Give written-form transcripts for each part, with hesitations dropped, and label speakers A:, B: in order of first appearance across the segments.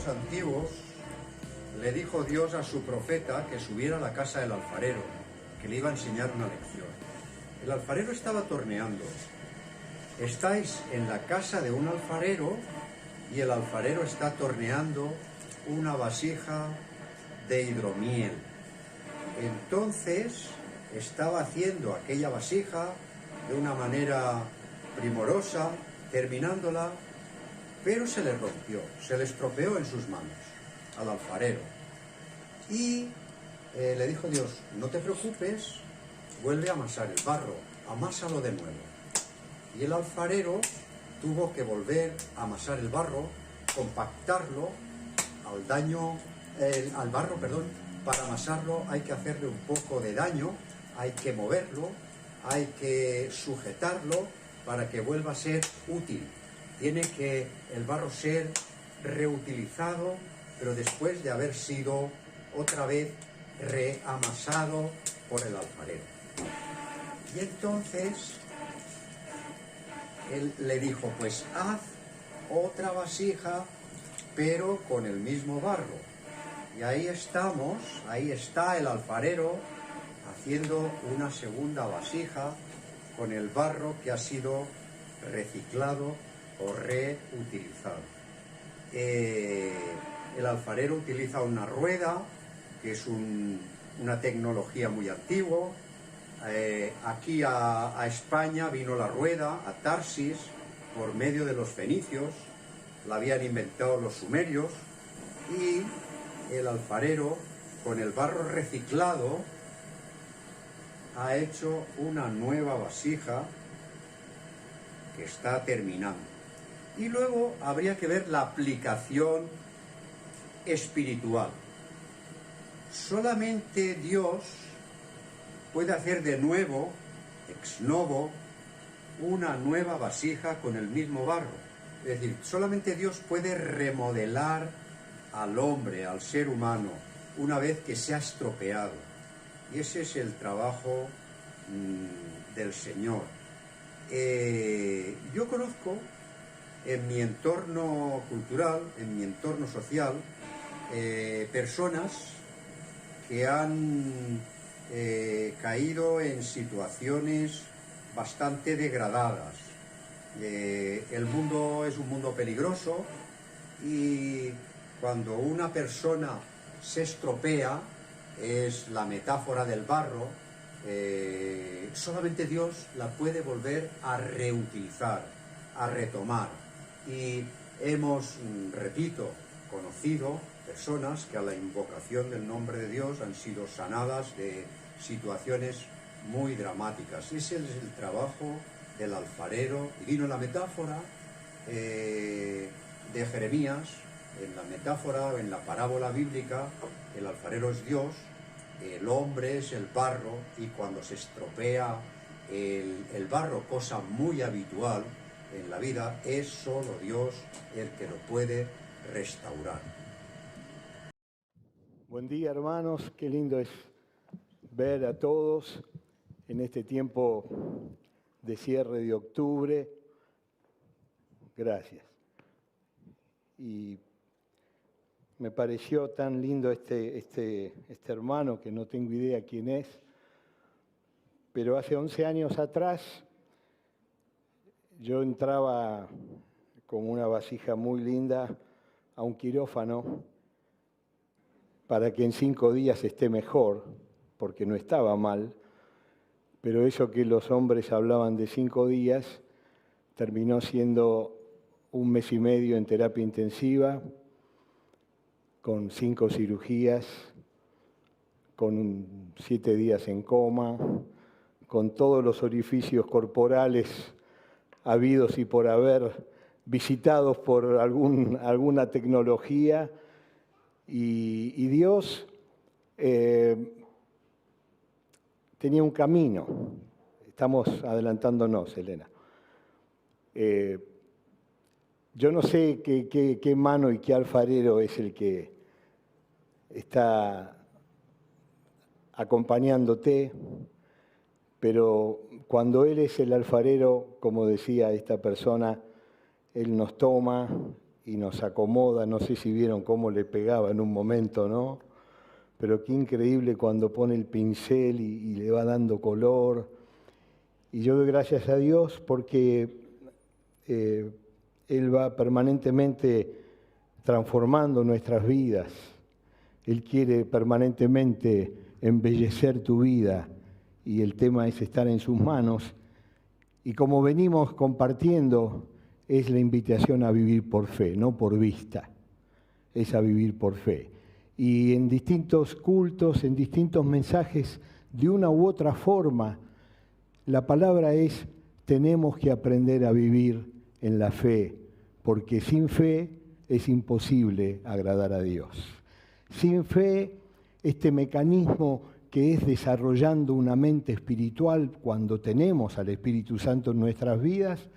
A: tiempos antiguos le dijo Dios a su profeta que subiera a la casa del alfarero, que le iba a enseñar una lección. El alfarero estaba torneando. Estáis en la casa de un alfarero y el alfarero está torneando una vasija de hidromiel. Entonces estaba haciendo aquella vasija de una manera primorosa, terminándola, pero se le rompió, se le estropeó en sus manos al alfarero. Y le dijo Dios, no te preocupes, vuelve a amasar el barro, amásalo de nuevo. Y el alfarero tuvo que volver a amasar el barro, compactarlo al barro, para amasarlo hay que hacerle un poco de daño, hay que moverlo, hay que sujetarlo para que vuelva a ser útil. Tiene que el barro ser reutilizado, pero después de haber sido otra vez reamasado por el alfarero. Y entonces él le dijo, pues haz otra vasija, pero con el mismo barro. Y ahí estamos, ahí está el alfarero haciendo una segunda vasija con el barro que ha sido reciclado o reutilizado. El alfarero utiliza una rueda, que es una tecnología muy antigua. Aquí a España vino la rueda, a Tarsis, por medio de los fenicios, la habían inventado los sumerios, y el alfarero, con el barro reciclado, ha hecho una nueva vasija que está terminando. Y luego habría que ver la aplicación espiritual. Solamente Dios puede hacer de nuevo, ex novo, una nueva vasija con el mismo barro. Es decir, solamente Dios puede remodelar al hombre, al ser humano, una vez que se ha estropeado. Y ese es el trabajo del Señor. Yo conozco en mi entorno cultural, en mi entorno social, personas que han caído en situaciones bastante degradadas. El mundo es un mundo peligroso y cuando una persona se estropea, es la metáfora del barro, solamente Dios la puede volver a reutilizar, a retomar. Y hemos, repito, conocido personas que a la invocación del nombre de Dios han sido sanadas de situaciones muy dramáticas. Ese es el trabajo del alfarero. Y vino la metáfora de Jeremías, en la metáfora, en la parábola bíblica, el alfarero es Dios, el hombre es el barro, y cuando se estropea el barro, cosa muy habitual en la vida, es solo Dios el que lo puede restaurar.
B: Buen día, hermanos, qué lindo es ver a todos en este tiempo de cierre de octubre. Gracias. Y me pareció tan lindo este hermano, que no tengo idea quién es, pero hace 11 años atrás yo entraba con una vasija muy linda a un quirófano para que en 5 días esté mejor, porque no estaba mal, pero eso que los hombres hablaban de 5 días terminó siendo 1 mes y medio en terapia intensiva, con 5 cirugías, con 7 días en coma, con todos los orificios corporales habidos y por haber, visitados por alguna tecnología, y Dios tenía un camino. Estamos adelantándonos, Elena. Yo no sé qué mano y qué alfarero es el que está acompañándote, pero cuando Él es el alfarero, como decía esta persona, Él nos toma y nos acomoda. No sé si vieron cómo le pegaba en un momento, ¿no? Pero qué increíble cuando pone el pincel y le va dando color. Y yo doy gracias a Dios porque Él va permanentemente transformando nuestras vidas. Él quiere permanentemente embellecer tu vida y el tema es estar en sus manos. Y como venimos compartiendo, es la invitación a vivir por fe, no por vista, es a vivir por fe. Y en distintos cultos, en distintos mensajes, de una u otra forma, la palabra es, tenemos que aprender a vivir en la fe, porque sin fe es imposible agradar a Dios. Sin fe, este mecanismo que es desarrollando una mente espiritual cuando tenemos al Espíritu Santo en nuestras vidas,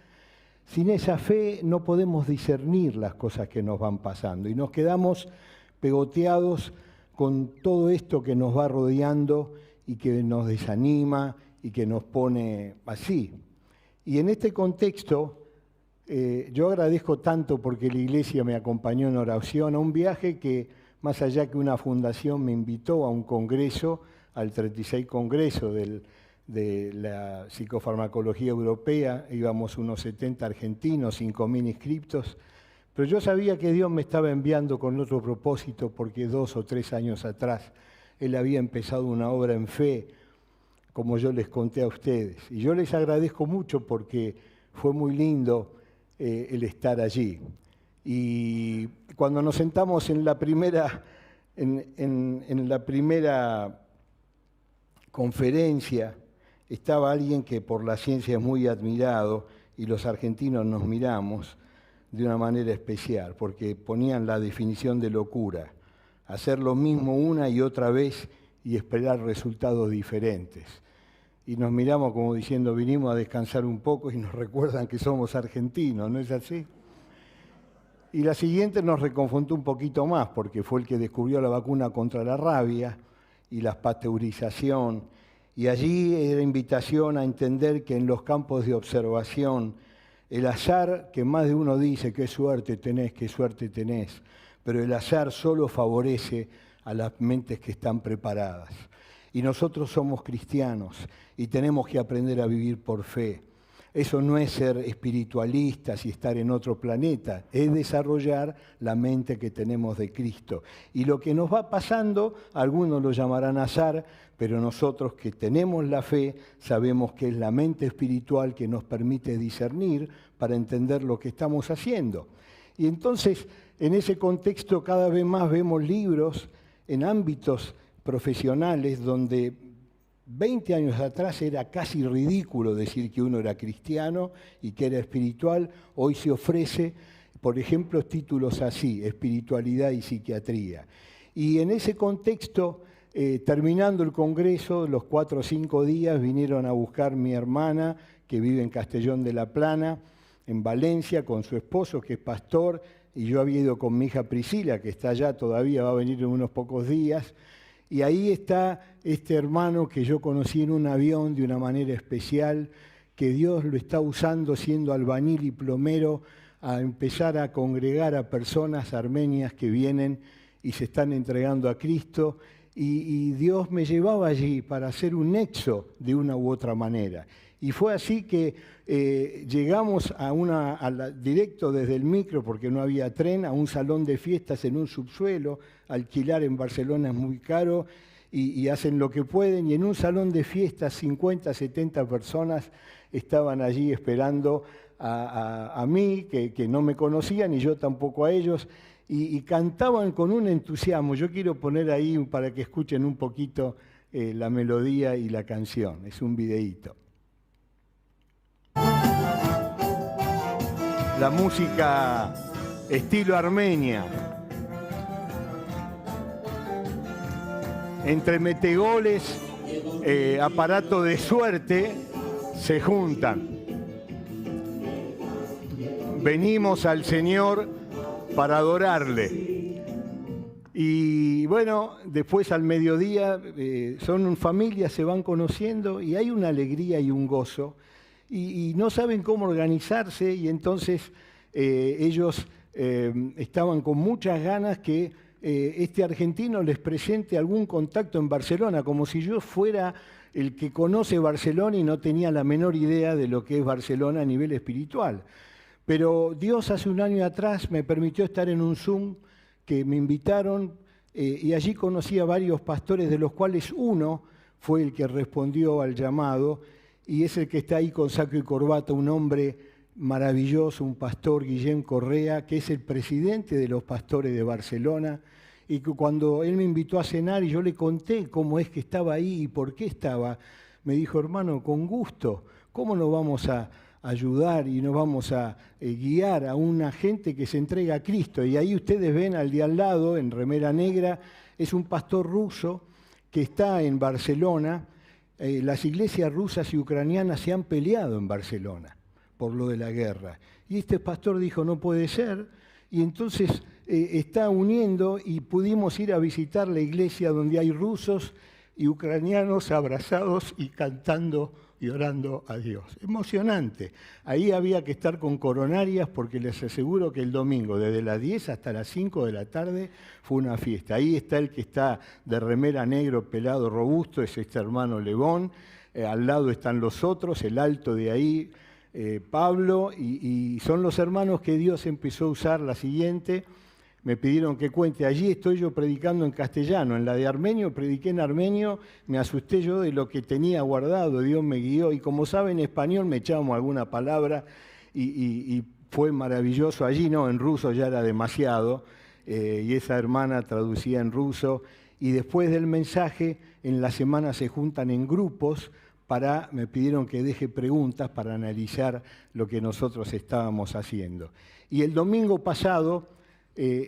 B: sin esa fe no podemos discernir las cosas que nos van pasando y nos quedamos pegoteados con todo esto que nos va rodeando y que nos desanima y que nos pone así. Y en este contexto, yo agradezco tanto porque la iglesia me acompañó en oración a un viaje que, más allá que una fundación me invitó a un congreso, al 36 Congreso de la Psicofarmacología Europea, íbamos unos 70 argentinos, 5.000 inscriptos, pero yo sabía que Dios me estaba enviando con otro propósito porque 2 o 3 años atrás Él había empezado una obra en fe, como yo les conté a ustedes. Y yo les agradezco mucho porque fue muy lindo el estar allí. Y cuando nos sentamos en la primera conferencia, estaba alguien que por la ciencia es muy admirado y los argentinos nos miramos de una manera especial, porque ponían la definición de locura, hacer lo mismo una y otra vez y esperar resultados diferentes. Y nos miramos como diciendo, vinimos a descansar un poco y nos recuerdan que somos argentinos, ¿no es así? Y la siguiente nos reconfortó un poquito más, porque fue el que descubrió la vacuna contra la rabia y la pasteurización. Y allí era invitación a entender que en los campos de observación, el azar, que más de uno dice, qué suerte tenés, pero el azar solo favorece a las mentes que están preparadas. Y nosotros somos cristianos y tenemos que aprender a vivir por fe. Eso no es ser espiritualistas y estar en otro planeta, es desarrollar la mente que tenemos de Cristo. Y lo que nos va pasando, algunos lo llamarán azar, pero nosotros que tenemos la fe sabemos que es la mente espiritual que nos permite discernir para entender lo que estamos haciendo. Y entonces, en ese contexto, cada vez más vemos libros en ámbitos profesionales donde 20 años atrás era casi ridículo decir que uno era cristiano y que era espiritual. Hoy se ofrece, por ejemplo, títulos así, espiritualidad y psiquiatría. Y en ese contexto, terminando el congreso, los 4 o 5 días vinieron a buscar mi hermana, que vive en Castellón de la Plana, en Valencia, con su esposo, que es pastor, y yo había ido con mi hija Priscila, que está allá, todavía va a venir en unos pocos días. Y ahí está este hermano que yo conocí en un avión de una manera especial, que Dios lo está usando siendo albañil y plomero a empezar a congregar a personas armenias que vienen y se están entregando a Cristo. Y Dios me llevaba allí para hacer un nexo de una u otra manera. Y fue así que llegamos directo desde el micro, porque no había tren, a un salón de fiestas en un subsuelo. Alquilar en Barcelona es muy caro y hacen lo que pueden. Y en un salón de fiestas, 50, 70 personas estaban allí esperando a mí, que no me conocían, y yo tampoco a ellos. Y cantaban con un entusiasmo. Yo quiero poner ahí para que escuchen un poquito la melodía y la canción. Es un videíto. La música estilo Armenia. Entre metegoles, aparato de suerte, se juntan. Venimos al Señor para adorarle. Y bueno, después al mediodía son familias, se van conociendo y hay una alegría y un gozo y no saben cómo organizarse y entonces ellos estaban con muchas ganas que este argentino les presente algún contacto en Barcelona, como si yo fuera el que conoce Barcelona y no tenía la menor idea de lo que es Barcelona a nivel espiritual. Pero Dios hace un año atrás me permitió estar en un Zoom que me invitaron y allí conocí a varios pastores, de los cuales uno fue el que respondió al llamado y es el que está ahí con saco y corbata, un hombre maravilloso, un pastor, Guillem Correa, que es el presidente de los pastores de Barcelona, y que cuando él me invitó a cenar y yo le conté cómo es que estaba ahí y por qué estaba, me dijo, hermano, con gusto, ¿cómo nos vamos a ayudar y nos vamos a guiar a una gente que se entrega a Cristo? Y ahí ustedes ven al de al lado, en remera negra, es un pastor ruso que está en Barcelona. Las iglesias rusas y ucranianas se han peleado en Barcelona por lo de la guerra. Y este pastor dijo, no puede ser, y entonces está uniendo y pudimos ir a visitar la iglesia donde hay rusos y ucranianos abrazados y cantando y orando a Dios. Emocionante. Ahí había que estar con coronarias porque les aseguro que el domingo, desde las 10 hasta las 5 de la tarde, fue una fiesta. Ahí está el que está de remera negro, pelado, robusto, es este hermano Lebón. Al lado están los otros, el alto de ahí, Pablo, y son los hermanos que Dios empezó a usar. La siguiente, me pidieron que cuente, allí estoy yo predicando en castellano, en la de armenio prediqué en armenio, me asusté yo de lo que tenía guardado, Dios me guió, y como saben, en español me echamos alguna palabra, y fue maravilloso. Allí no, en ruso ya era demasiado, y esa hermana traducía en ruso, y después del mensaje, en la semana se juntan en grupos, me pidieron que deje preguntas para analizar lo que nosotros estábamos haciendo. Y el domingo pasado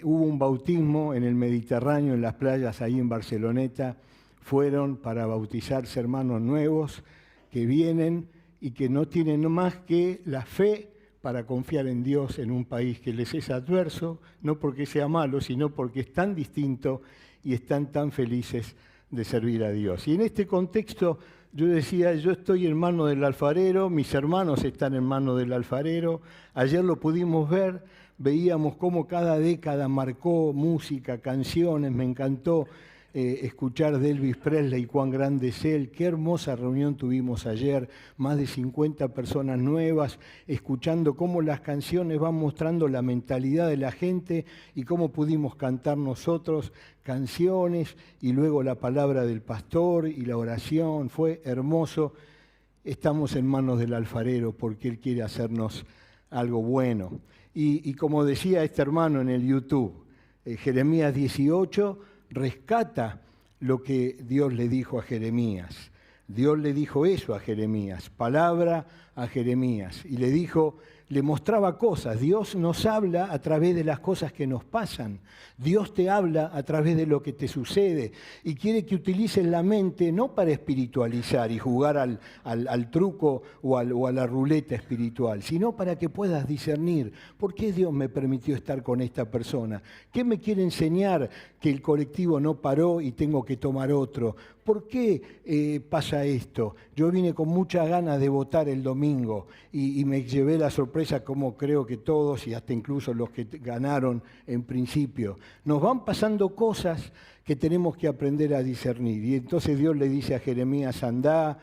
B: hubo un bautismo en el Mediterráneo, en las playas ahí en Barceloneta. Fueron para bautizarse hermanos nuevos que vienen y que no tienen más que la fe para confiar en Dios en un país que les es adverso, no porque sea malo, sino porque es tan distinto y están tan felices de servir a Dios. Y en este contexto yo decía, yo estoy en manos del alfarero, mis hermanos están en manos del alfarero. Ayer lo pudimos ver, veíamos cómo cada década marcó música, canciones. Me encantó escuchar de Elvis Presley, cuán grande es él. Qué hermosa reunión tuvimos ayer, más de 50 personas nuevas, escuchando cómo las canciones van mostrando la mentalidad de la gente y cómo pudimos cantar nosotros canciones y luego la palabra del pastor y la oración. Fue hermoso. Estamos en manos del alfarero porque él quiere hacernos algo bueno. Y como decía este hermano en el YouTube, Jeremías 18 rescata lo que Dios le dijo a Jeremías. Dios le dijo eso a Jeremías, palabra a Jeremías, y le dijo, le mostraba cosas. Dios nos habla a través de las cosas que nos pasan. Dios te habla a través de lo que te sucede y quiere que utilices la mente no para espiritualizar y jugar al truco o a la ruleta espiritual, sino para que puedas discernir por qué Dios me permitió estar con esta persona, qué me quiere enseñar que el colectivo no paró y tengo que tomar otro. ¿Por qué pasa esto? Yo vine con muchas ganas de votar el domingo y me llevé la sorpresa, como creo que todos y hasta incluso los que ganaron en principio. Nos van pasando cosas que tenemos que aprender a discernir. Y entonces Dios le dice a Jeremías, andá,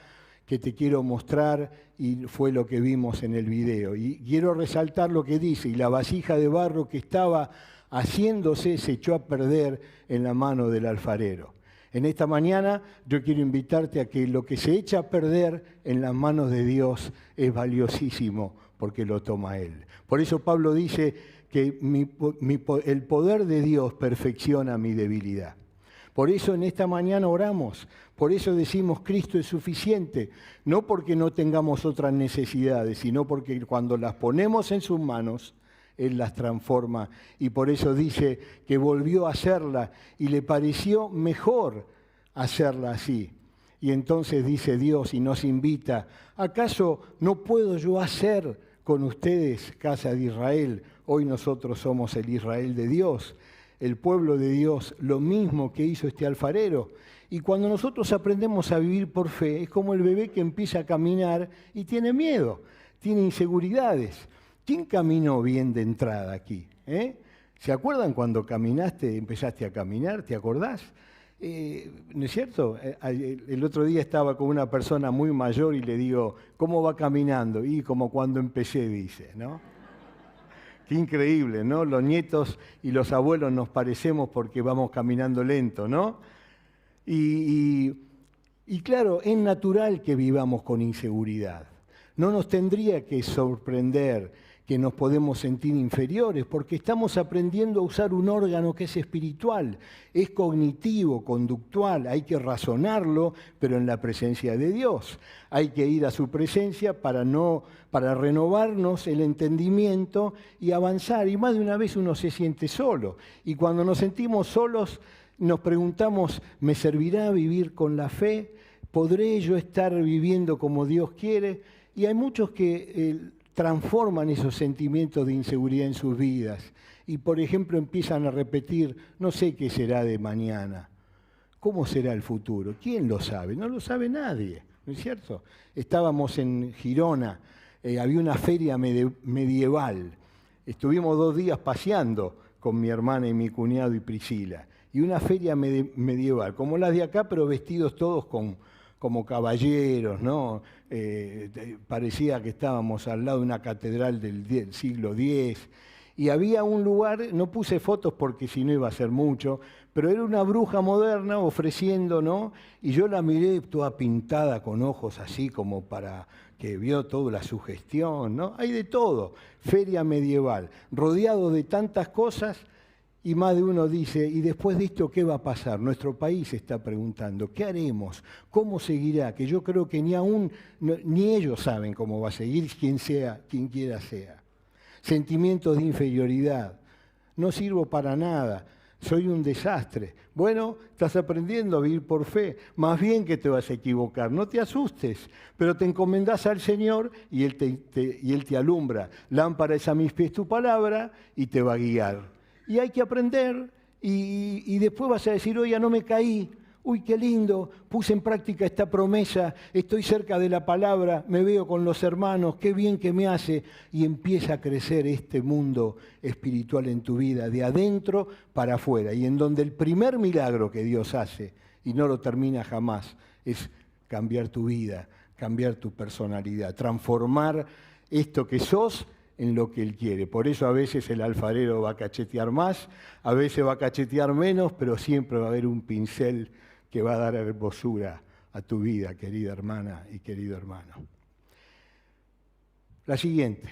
B: que te quiero mostrar, y fue lo que vimos en el video. Y quiero resaltar lo que dice, y la vasija de barro que estaba haciéndose se echó a perder en la mano del alfarero. En esta mañana yo quiero invitarte a que lo que se echa a perder en las manos de Dios es valiosísimo porque lo toma Él. Por eso Pablo dice que el poder de Dios perfecciona mi debilidad. Por eso en esta mañana oramos, por eso decimos Cristo es suficiente, no porque no tengamos otras necesidades, sino porque cuando las ponemos en sus manos, Él las transforma, y por eso dice que volvió a hacerla y le pareció mejor hacerla así. Y entonces dice Dios y nos invita, ¿acaso no puedo yo hacer con ustedes, casa de Israel? Hoy nosotros somos el Israel de Dios, el pueblo de Dios, lo mismo que hizo este alfarero. Y cuando nosotros aprendemos a vivir por fe, es como el bebé que empieza a caminar y tiene miedo, tiene inseguridades. ¿Quién caminó bien de entrada aquí? ¿Se acuerdan cuando caminaste, empezaste a caminar? ¿Te acordás? ¿No es cierto? El otro día estaba con una persona muy mayor y le digo, ¿cómo va caminando? Y como cuando empecé, dice, ¿no? Qué increíble, ¿no? Los nietos y los abuelos nos parecemos porque vamos caminando lento, ¿no? Y claro, es natural que vivamos con inseguridad. No nos tendría que sorprender que nos podemos sentir inferiores, porque estamos aprendiendo a usar un órgano que es espiritual, es cognitivo, conductual, hay que razonarlo, pero en la presencia de Dios. Hay que ir a su presencia para renovarnos el entendimiento y avanzar. Y más de una vez uno se siente solo. Y cuando nos sentimos solos, nos preguntamos, ¿me servirá vivir con la fe? ¿Podré yo estar viviendo como Dios quiere? Y hay muchos que transforman esos sentimientos de inseguridad en sus vidas y, por ejemplo, empiezan a repetir, no sé qué será de mañana, ¿cómo será el futuro? ¿Quién lo sabe? No lo sabe nadie, ¿no es cierto? Estábamos en Girona, había una feria medieval, estuvimos 2 días paseando con mi hermana y mi cuñado y Priscila, y una feria medieval, como las de acá, pero vestidos todos como caballeros, ¿no? Parecía que estábamos al lado de una catedral del siglo X. Y había un lugar, no puse fotos porque si no iba a ser mucho, pero era una bruja moderna ofreciendo, ¿no? Y yo la miré toda pintada con ojos así como para que vio toda la sugestión, ¿no? Hay de todo, feria medieval, rodeado de tantas cosas. Y más de uno dice, ¿y después de esto qué va a pasar? Nuestro país está preguntando, ¿qué haremos? ¿Cómo seguirá? Que yo creo que ni ellos saben cómo va a seguir, quien quiera sea. Sentimientos de inferioridad. No sirvo para nada, soy un desastre. Bueno, estás aprendiendo a vivir por fe. Más bien que te vas a equivocar, no te asustes, pero te encomendás al Señor y Él te alumbra. Lámpara es a mis pies tu palabra y te va a guiar. Y hay que aprender y después vas a decir, oye, no me caí, uy, qué lindo, puse en práctica esta promesa, estoy cerca de la palabra, me veo con los hermanos, qué bien que me hace. Y empieza a crecer este mundo espiritual en tu vida, de adentro para afuera. Y en donde el primer milagro que Dios hace, y no lo termina jamás, es cambiar tu vida, cambiar tu personalidad, transformar esto que sos en lo que Él quiere. Por eso a veces el alfarero va a cachetear más, a veces va a cachetear menos, pero siempre va a haber un pincel que va a dar hermosura a tu vida, querida hermana y querido hermano. La siguiente.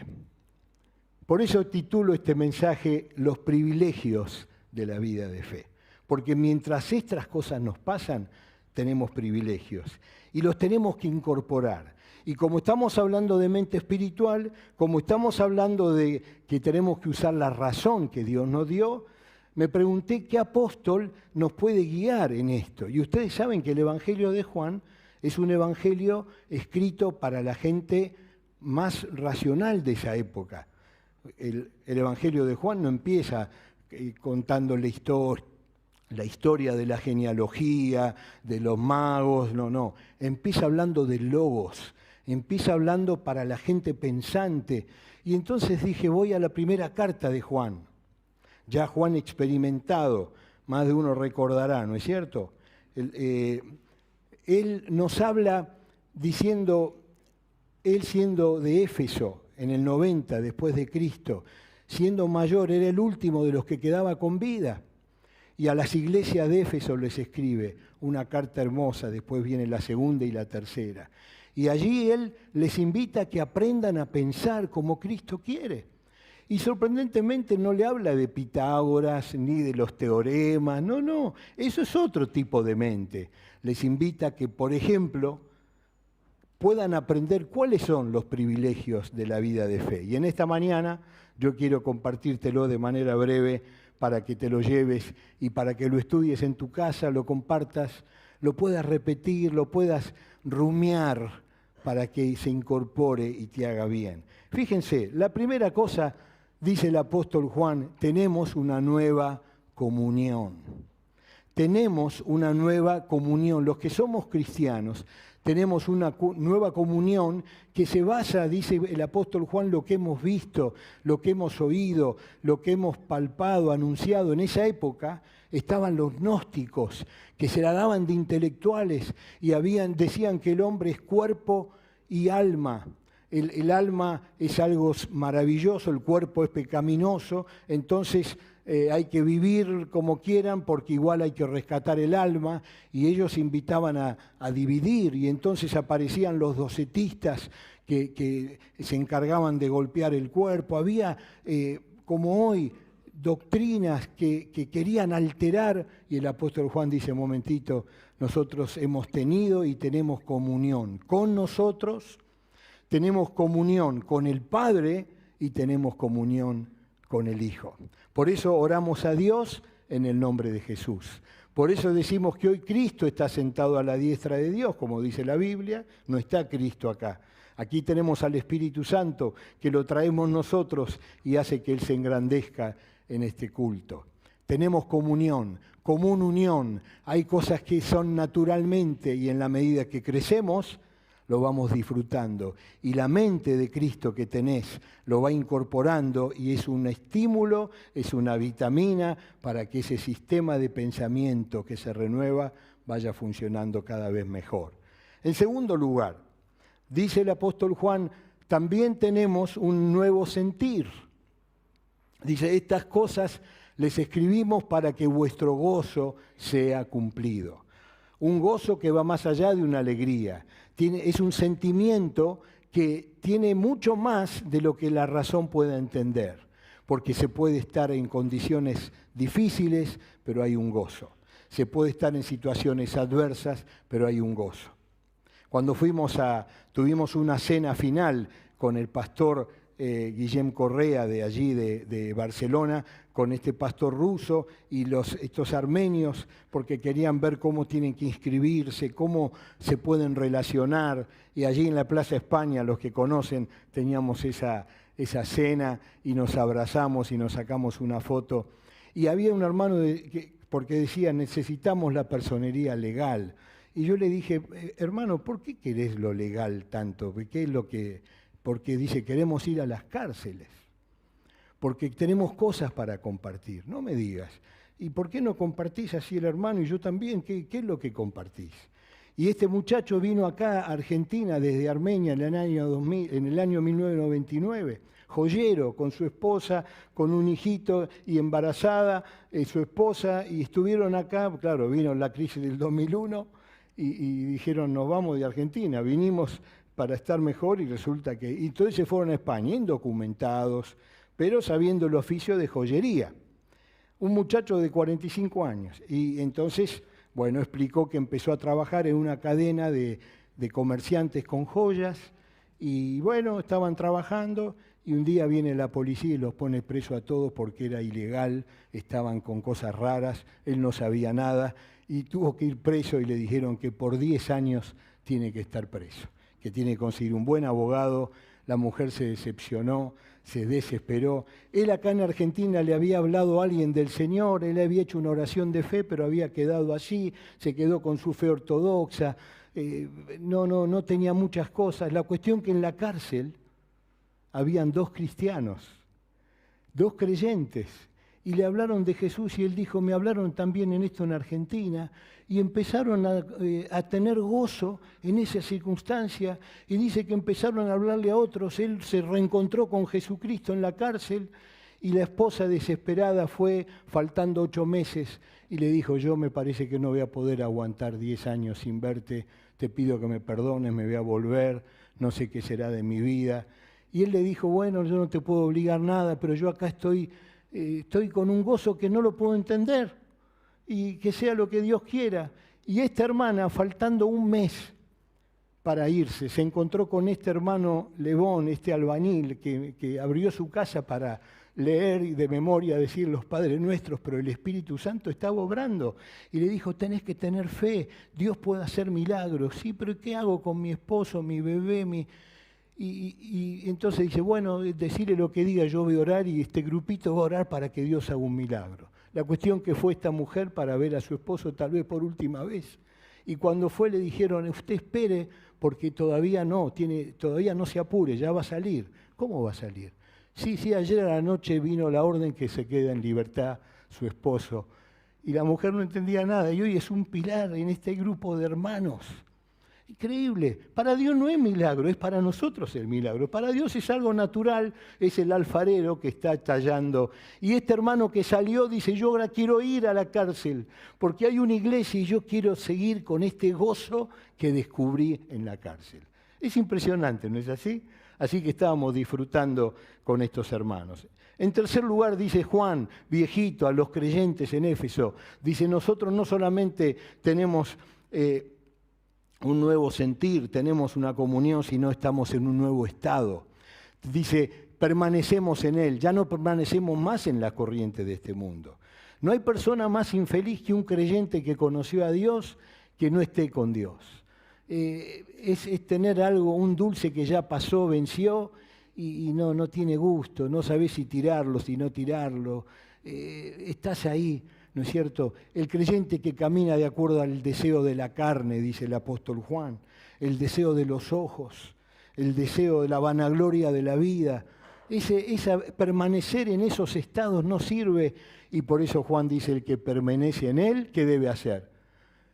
B: Por eso titulo este mensaje Los privilegios de la vida de fe. Porque mientras estas cosas nos pasan, tenemos privilegios y los tenemos que incorporar. Y como estamos hablando de mente espiritual, como estamos hablando de que tenemos que usar la razón que Dios nos dio, me pregunté qué apóstol nos puede guiar en esto. Y ustedes saben que el Evangelio de Juan es un evangelio escrito para la gente más racional de esa época. El Evangelio de Juan no empieza contando la historia de la genealogía, de los magos, no. Empieza hablando del logos. Empieza hablando para la gente pensante. Y entonces dije, voy a la primera carta de Juan. Ya Juan experimentado, más de uno recordará, ¿no es cierto? Él nos habla diciendo, él siendo de Éfeso, en el 90 después de Cristo, siendo mayor, era el último de los que quedaba con vida. Y a las iglesias de Éfeso les escribe una carta hermosa, después viene la segunda y la tercera. Y allí Él les invita a que aprendan a pensar como Cristo quiere. Y sorprendentemente no le habla de Pitágoras ni de los teoremas, no, eso es otro tipo de mente. Les invita a que, por ejemplo, puedan aprender cuáles son los privilegios de la vida de fe. Y en esta mañana yo quiero compartírtelo de manera breve para que te lo lleves y para que lo estudies en tu casa, lo compartas, lo puedas repetir, lo puedas rumiar para que se incorpore y te haga bien. Fíjense, la primera cosa, dice el apóstol Juan, tenemos una nueva comunión. tenemos una nueva comunión. Los que somos cristianos tenemos una nueva comunión que se basa, dice el apóstol Juan, lo que hemos visto, lo que hemos oído, lo que hemos palpado, anunciado. En esa época estaban los gnósticos, que se la daban de intelectuales y decían que el hombre es cuerpo y alma. El alma es algo maravilloso, el cuerpo es pecaminoso, entonces hay que vivir como quieran porque igual hay que rescatar el alma, y ellos invitaban a dividir, y entonces aparecían los docetistas que se encargaban de golpear el cuerpo. Había, como hoy, doctrinas que querían alterar, y el apóstol Juan dice, momentito, nosotros hemos tenido y tenemos comunión con nosotros, tenemos comunión con el Padre y tenemos comunión con el Hijo. Por eso oramos a Dios en el nombre de Jesús. Por eso decimos que hoy Cristo está sentado a la diestra de Dios, como dice la Biblia, no está Cristo acá. Aquí tenemos al Espíritu Santo, que lo traemos nosotros y hace que Él se engrandezca en este culto. Tenemos comunión, común unión. Hay cosas que son naturalmente, y en la medida que crecemos, lo vamos disfrutando. Y la mente de Cristo que tenés lo va incorporando, y es un estímulo, es una vitamina para que ese sistema de pensamiento que se renueva vaya funcionando cada vez mejor. En segundo lugar, dice el apóstol Juan, también tenemos un nuevo sentir. Dice, estas cosas les escribimos para que vuestro gozo sea cumplido. Un gozo que va más allá de una alegría. Es un sentimiento que tiene mucho más de lo que la razón pueda entender, porque se puede estar en condiciones difíciles, pero hay un gozo. Se puede estar en situaciones adversas, pero hay un gozo. Cuando tuvimos una cena final con el pastor Guillem Correa de allí, de Barcelona, con este pastor ruso y estos armenios, porque querían ver cómo tienen que inscribirse, cómo se pueden relacionar. Y allí en la Plaza España, los que conocen, teníamos esa cena y nos abrazamos y nos sacamos una foto. Y había un hermano porque decía, necesitamos la personería legal. Y yo le dije, hermano, ¿por qué querés lo legal tanto? ¿Qué es lo que...? Porque dice, queremos ir a las cárceles, porque tenemos cosas para compartir. No me digas, ¿y por qué no compartís así el hermano y yo también? ¿Qué es lo que compartís? Y este muchacho vino acá a Argentina desde Armenia en el año 1999, joyero, con su esposa, con un hijito y embarazada, su esposa, y estuvieron acá, claro, vino la crisis del 2001 y dijeron, nos vamos de Argentina, vinimos para estar mejor, y resulta que... Y entonces se fueron a España, indocumentados, pero sabiendo el oficio de joyería. Un muchacho de 45 años. Y entonces, bueno, explicó que empezó a trabajar en una cadena de comerciantes con joyas, y bueno, estaban trabajando, y un día viene la policía y los pone preso a todos porque era ilegal, estaban con cosas raras, él no sabía nada, y tuvo que ir preso, y le dijeron que por 10 años tiene que estar preso, que tiene que conseguir un buen abogado. La mujer se decepcionó, se desesperó. Él acá en Argentina le había hablado a alguien del Señor, él había hecho una oración de fe, pero había quedado allí, se quedó con su fe ortodoxa, no tenía muchas cosas. La cuestión que en la cárcel habían 2 cristianos, 2 creyentes, y le hablaron de Jesús, y él dijo, me hablaron también en esto en Argentina, y empezaron a tener gozo en esa circunstancia, y dice que empezaron a hablarle a otros. Él se reencontró con Jesucristo en la cárcel, y la esposa desesperada fue, faltando 8 meses, y le dijo, yo me parece que no voy a poder aguantar 10 años sin verte, te pido que me perdones, me voy a volver, no sé qué será de mi vida. Y él le dijo, bueno, yo no te puedo obligar nada, pero yo acá estoy con un gozo que no lo puedo entender, y que sea lo que Dios quiera. Y esta hermana, faltando un mes para irse, se encontró con este hermano Lebón, este albañil, que abrió su casa para leer y de memoria decir los Padres Nuestros, pero el Espíritu Santo estaba obrando. Y le dijo, tenés que tener fe, Dios puede hacer milagros. Sí, pero ¿qué hago con mi esposo, mi bebé, Y entonces dice, bueno, decirle lo que diga, yo voy a orar y este grupito va a orar para que Dios haga un milagro. La cuestión que fue esta mujer para ver a su esposo tal vez por última vez. Y cuando fue le dijeron, usted espere porque todavía no se apure, ya va a salir. ¿Cómo va a salir? Sí, ayer a la noche vino la orden que se queda en libertad su esposo. Y la mujer no entendía nada y hoy es un pilar en este grupo de hermanos. Increíble. Para Dios no es milagro, es para nosotros el milagro. Para Dios es algo natural, es el alfarero que está tallando. Y este hermano que salió dice, yo ahora quiero ir a la cárcel porque hay una iglesia y yo quiero seguir con este gozo que descubrí en la cárcel. Es impresionante, ¿no es así? Así que estábamos disfrutando con estos hermanos. En tercer lugar, dice Juan, viejito, a los creyentes en Éfeso, dice, nosotros no solamente tenemos un nuevo sentir, tenemos una comunión, sino estamos en un nuevo estado. Dice, permanecemos en Él, ya no permanecemos más en la corriente de este mundo. No hay persona más infeliz que un creyente que conoció a Dios que no esté con Dios. Es tener algo, un dulce que ya pasó, venció y no tiene gusto, no sabés si tirarlo, si no tirarlo. Estás ahí, ¿no es cierto? El creyente que camina de acuerdo al deseo de la carne, dice el apóstol Juan, el deseo de los ojos, el deseo de la vanagloria de la vida. Permanecer en esos estados no sirve y por eso Juan dice, el que permanece en él, ¿qué debe hacer?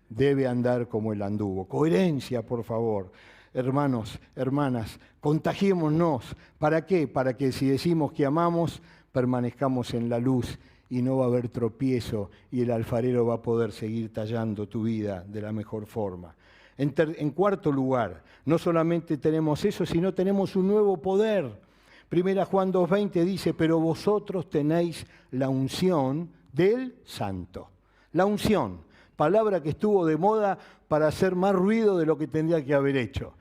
B: Debe andar como él anduvo. Coherencia, por favor. Hermanos, hermanas, contagiémonos. ¿Para qué? Para que si decimos que amamos, permanezcamos en la luz y no va a haber tropiezo y el alfarero va a poder seguir tallando tu vida de la mejor forma. En cuarto lugar, no solamente tenemos eso, sino tenemos un nuevo poder. Primera Juan 2:20 dice, pero vosotros tenéis la unción del Santo. La unción, palabra que estuvo de moda para hacer más ruido de lo que tendría que haber hecho.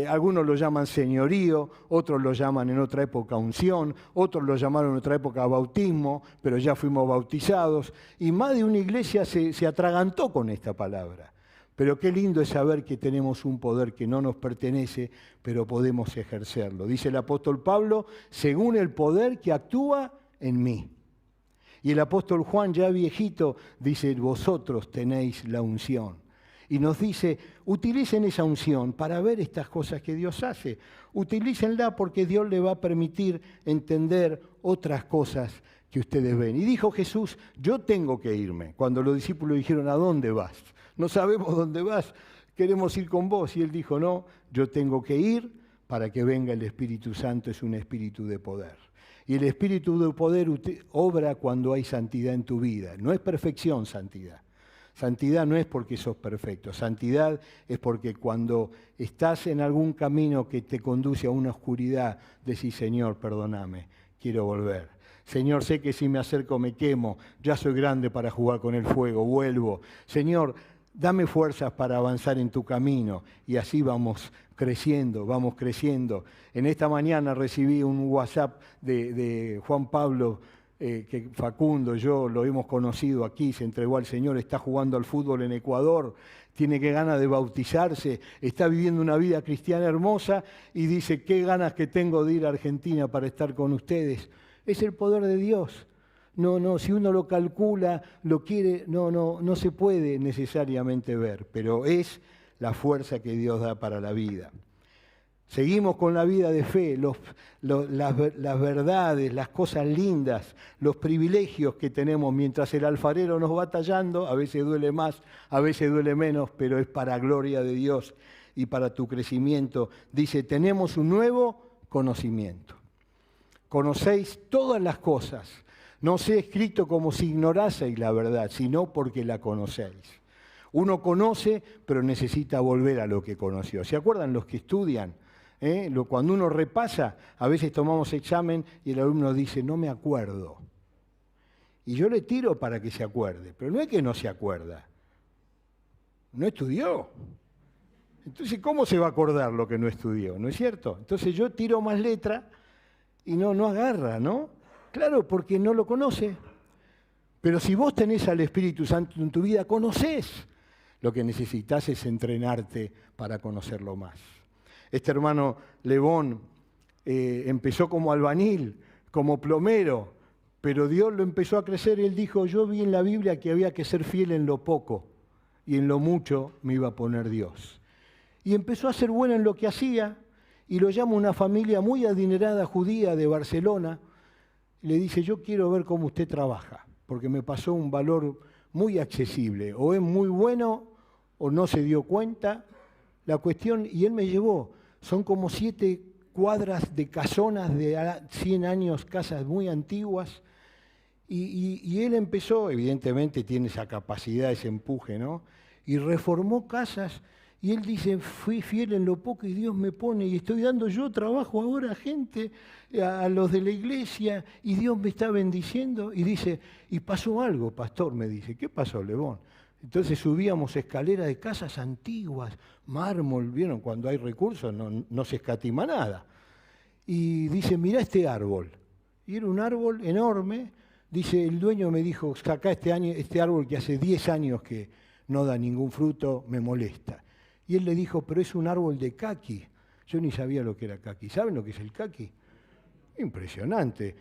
B: Algunos lo llaman señorío, otros lo llaman en otra época unción, otros lo llamaron en otra época bautismo, pero ya fuimos bautizados. Y más de una iglesia se atragantó con esta palabra. Pero qué lindo es saber que tenemos un poder que no nos pertenece, pero podemos ejercerlo. Dice el apóstol Pablo, según el poder que actúa en mí. Y el apóstol Juan, ya viejito, dice, vosotros tenéis la unción. Y nos dice, utilicen esa unción para ver estas cosas que Dios hace. Utilícenla porque Dios le va a permitir entender otras cosas que ustedes ven. Y dijo Jesús, yo tengo que irme. Cuando los discípulos dijeron, ¿a dónde vas? No sabemos dónde vas, queremos ir con vos. Y él dijo, no, yo tengo que ir para que venga el Espíritu Santo, es un espíritu de poder. Y el espíritu de poder obra cuando hay santidad en tu vida. No es perfección, santidad. Santidad no es porque sos perfecto. Santidad es porque cuando estás en algún camino que te conduce a una oscuridad, decís, Señor, perdóname, quiero volver. Señor, sé que si me acerco me quemo, ya soy grande para jugar con el fuego, vuelvo. Señor, dame fuerzas para avanzar en tu camino y así vamos creciendo, vamos creciendo. En esta mañana recibí un WhatsApp de Juan Pablo, que Facundo, yo lo hemos conocido aquí, se entregó al Señor, está jugando al fútbol en Ecuador, tiene que ganas de bautizarse, está viviendo una vida cristiana hermosa y dice, qué ganas que tengo de ir a Argentina para estar con ustedes. Es el poder de Dios. No, si uno lo calcula, lo quiere, no se puede necesariamente ver, pero es la fuerza que Dios da para la vida. Seguimos con la vida de fe, las verdades, las cosas lindas, los privilegios que tenemos mientras el alfarero nos va tallando, a veces duele más, a veces duele menos, pero es para gloria de Dios y para tu crecimiento. Dice, tenemos un nuevo conocimiento. Conocéis todas las cosas. No os he escrito como si ignoraseis la verdad, sino porque la conocéis. Uno conoce, pero necesita volver a lo que conoció. ¿Se acuerdan los que estudian? Cuando uno repasa, a veces tomamos examen y el alumno dice, no me acuerdo. Y yo le tiro para que se acuerde, pero no es que no se acuerda. No estudió. Entonces, ¿cómo se va a acordar lo que no estudió? ¿No es cierto? Entonces yo tiro más letra y no agarra, ¿no? Claro, porque no lo conoce. Pero si vos tenés al Espíritu Santo en tu vida, conocés. Lo que necesitas es entrenarte para conocerlo más. Este hermano Lebón empezó como albañil, como plomero, Pero Dios lo empezó a crecer y él dijo, yo vi en la Biblia que había que ser fiel en lo poco y en lo mucho me iba a poner Dios. Y empezó a ser bueno en lo que hacía y lo llama una familia muy adinerada judía de Barcelona. Le dice, yo quiero ver cómo usted trabaja, porque me pasó un valor muy accesible. O es muy bueno o no se dio cuenta. La cuestión, y él me llevó, son como 7 cuadras de casonas de 100 años, casas muy antiguas. Y él empezó, evidentemente tiene esa capacidad, ese empuje, ¿no? Y reformó casas. Y él dice, fui fiel en lo poco y Dios me pone, y estoy dando yo trabajo ahora a gente, a los de la iglesia, y Dios me está bendiciendo. Y dice, y pasó algo, pastor, me dice, ¿qué pasó, Lebón? Entonces subíamos escaleras de casas antiguas, mármol, ¿vieron? Cuando hay recursos no se escatima nada. Y dice, mirá este árbol. Y era un árbol enorme. Dice, el dueño me dijo, acá este árbol que hace 10 años que no da ningún fruto, me molesta. Y él le dijo, pero es un árbol de caqui. Yo ni sabía lo que era caqui. ¿Saben lo que es el caqui? Impresionante.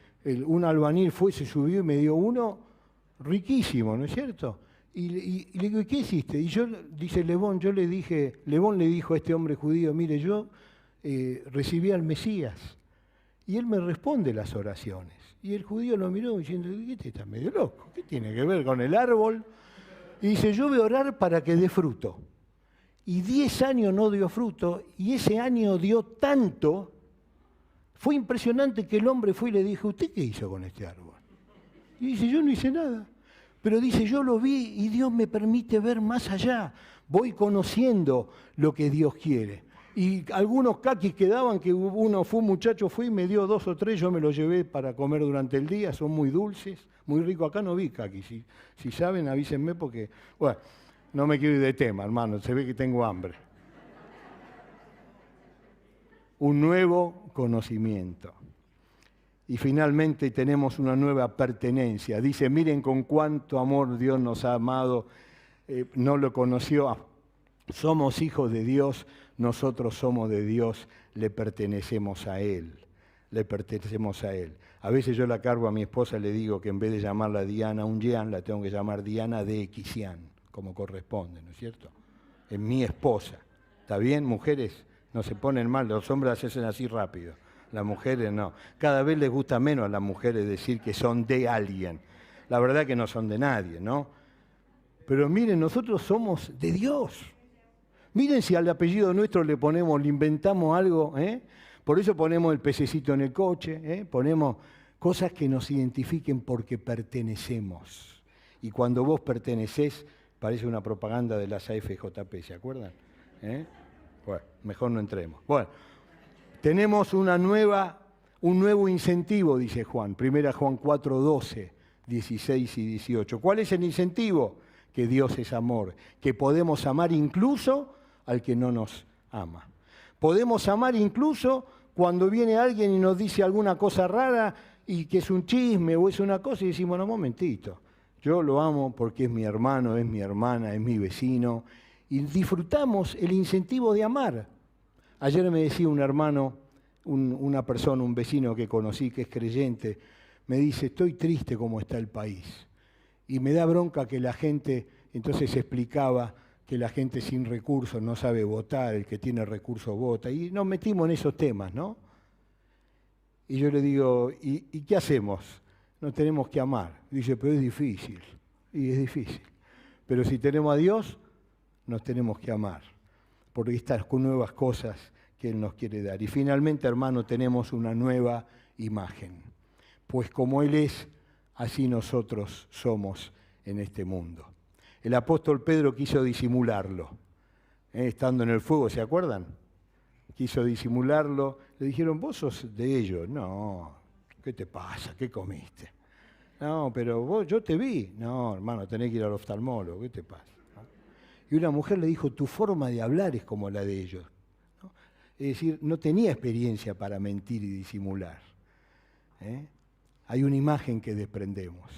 B: Un albañil se subió y me dio uno riquísimo, ¿no es cierto? Y le digo, ¿y qué hiciste? Y yo, dice Lebón, Lebón le dijo a este hombre judío, mire, yo recibí al Mesías. Y él me responde las oraciones. Y el judío lo miró diciendo, ¿qué está medio loco? ¿Qué tiene que ver con el árbol? Y dice, yo voy a orar para que dé fruto. Y 10 años no dio fruto, y ese año dio tanto, fue impresionante que el hombre fue y le dijo, ¿usted qué hizo con este árbol? Y dice, yo no hice nada. Pero dice, yo lo vi y Dios me permite ver más allá. Voy conociendo lo que Dios quiere. Y algunos caquis quedaban, que uno fue un muchacho, fue y me dio 2 o 3, yo me los llevé para comer durante el día, son muy dulces, muy ricos. Acá no vi caquis, si saben avísenme porque, bueno, no me quiero ir de tema, hermano, se ve que tengo hambre. Un nuevo conocimiento. Y finalmente tenemos una nueva pertenencia. Dice, miren con cuánto amor Dios nos ha amado, no lo conoció, somos hijos de Dios, nosotros somos de Dios, le pertenecemos a Él, le pertenecemos a Él. A veces yo la cargo a mi esposa, le digo que en vez de llamarla Diana Unyean, la tengo que llamar Diana de Equisian, como corresponde, ¿no es cierto? Es mi esposa. ¿Está bien, mujeres? No se ponen mal, los hombres hacen así rápido, las mujeres no. Cada vez les gusta menos a las mujeres decir que son de alguien. La verdad que no son de nadie, ¿no? Pero miren, nosotros somos de Dios. Miren si al apellido nuestro le inventamos algo, ¿eh? Por eso ponemos el pececito en el coche, ¿eh? Ponemos cosas que nos identifiquen porque pertenecemos. Y cuando vos pertenecés, parece una propaganda de las AFJP, ¿se acuerdan? Bueno, mejor no entremos. Bueno, tenemos un nuevo incentivo, dice Juan. 1 Juan 4, 12, 16 y 18. ¿Cuál es el incentivo? Que Dios es amor, que podemos amar incluso al que no nos ama. Podemos amar incluso cuando viene alguien y nos dice alguna cosa rara y que es un chisme o es una cosa y decimos, no, momentito, yo lo amo porque es mi hermano, es mi hermana, es mi vecino y disfrutamos el incentivo de amar. Ayer me decía un hermano, una persona, un vecino que conocí que es creyente, me dice, estoy triste como está el país. Y me da bronca que la gente, entonces explicaba que la gente sin recursos no sabe votar, el que tiene recursos vota, y nos metimos en esos temas, ¿no? Y yo le digo, ¿y qué hacemos? Nos tenemos que amar. Dice, pero es difícil, y es difícil. Pero si tenemos a Dios, nos tenemos que amar, porque estas nuevas cosas que Él nos quiere dar. Y finalmente, hermano, tenemos una nueva imagen, pues como Él es, así nosotros somos en este mundo. El apóstol Pedro quiso disimularlo, estando en el fuego, ¿se acuerdan? Quiso disimularlo, le dijeron, vos sos de ellos. No, ¿qué te pasa? ¿Qué comiste? No, pero yo te vi. No, hermano, tenés que ir al oftalmólogo, ¿qué te pasa? ¿No? Y una mujer le dijo, tu forma de hablar es como la de ellos. ¿No? Es decir, no tenía experiencia para mentir y disimular. Hay una imagen que desprendemos.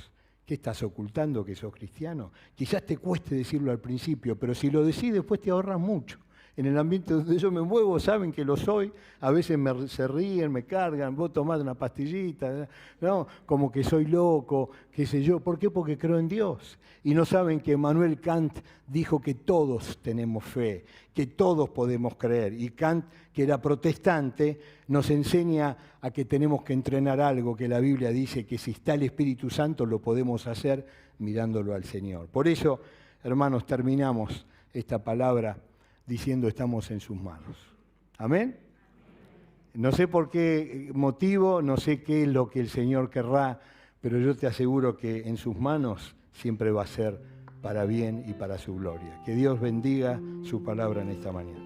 B: ¿Qué estás ocultando que sos cristiano? Quizás te cueste decirlo al principio, pero si lo decís después te ahorras mucho. En el ambiente donde yo me muevo saben que lo soy, a veces se ríen, me cargan, vos tomás una pastillita, ¿no? Como que soy loco, qué sé yo. ¿Por qué? Porque creo en Dios. Y no saben que Immanuel Kant dijo que todos tenemos fe, que todos podemos creer. Y Kant, que era protestante, nos enseña a que tenemos que entrenar algo que la Biblia dice que si está el Espíritu Santo lo podemos hacer mirándolo al Señor. Por eso, hermanos, terminamos esta palabra diciendo estamos en sus manos. ¿Amén? No sé por qué motivo, no sé qué es lo que el Señor querrá, pero yo te aseguro que en sus manos siempre va a ser para bien y para su gloria. Que Dios bendiga su palabra en esta mañana.